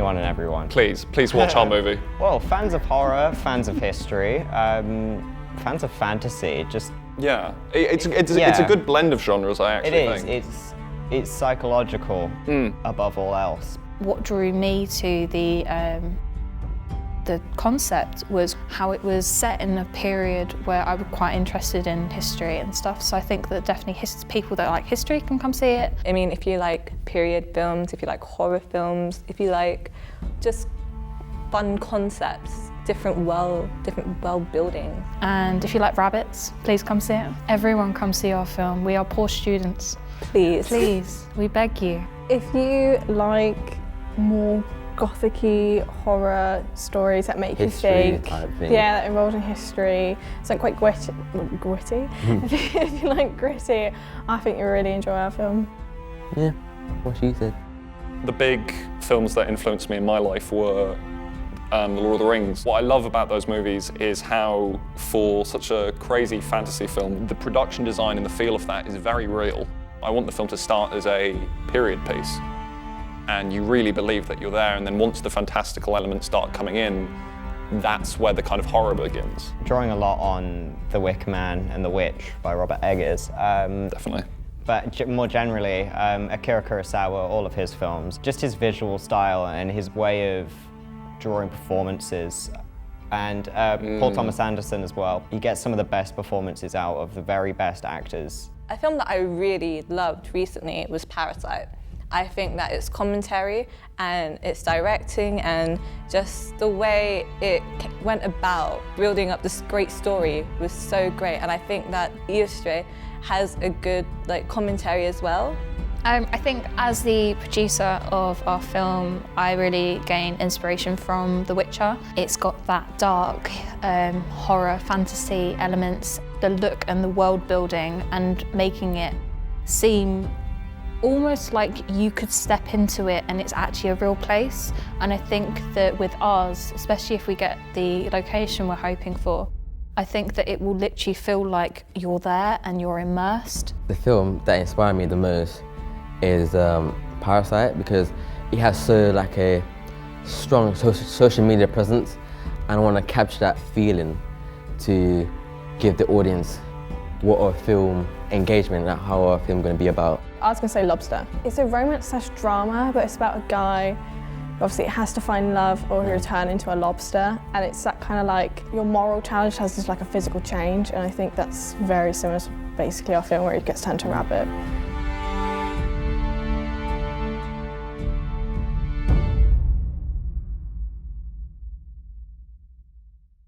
anyone and everyone. Please watch our movie. Well, fans of horror, fans of history, fans of fantasy, just... Yeah, it's a good blend of genres, I actually think. It's psychological above all else. What drew me to the concept was how it was set in a period where I was quite interested in history and stuff. So I think that definitely people that like history can come see it. I mean, if you like period films, if you like horror films, if you like just fun concepts, different world building. And if you like rabbits, please come see it. Everyone come see our film. We are poor students. Please. Please, we beg you. If you like more gothic-y horror stories that make you think, yeah, that involve in history, it's like quite gritty. If you like gritty, I think you'll really enjoy our film. Yeah, what she said. The big films that influenced me in my life were The Lord of the Rings. What I love about those movies is how, for such a crazy fantasy film, the production design and the feel of that is very real. I want the film to start as a period piece, and you really believe that you're there, and then once the fantastical elements start coming in, that's where the kind of horror begins. Drawing a lot on The Wicker Man and The Witch by Robert Eggers. Definitely. But more generally, Akira Kurosawa, all of his films, just his visual style and his way of drawing performances, and Paul Thomas Anderson as well. You get some of the best performances out of the very best actors. A film that I really loved recently was Parasite. I think that its commentary and its directing and just the way it went about building up this great story was so great, and I think that Eostre has a good commentary as well. I think as the producer of our film, I really gain inspiration from The Witcher. It's got that dark horror, fantasy elements, the look and the world building, and making it seem almost like you could step into it and it's actually a real place. And I think that with ours, especially if we get the location we're hoping for, I think that it will literally feel like you're there and you're immersed. The film that inspired me the most is Parasite, because it has a strong social media presence, and I want to capture that feeling to give the audience what our film engagement and how our film going to be about. I was going to say Lobster. It's a romance/drama, but it's about a guy, obviously it has to find love or he'll turn into a lobster, and it's that kind of your moral challenge has this a physical change, and I think that's very similar to basically our film where he gets turned to a rabbit.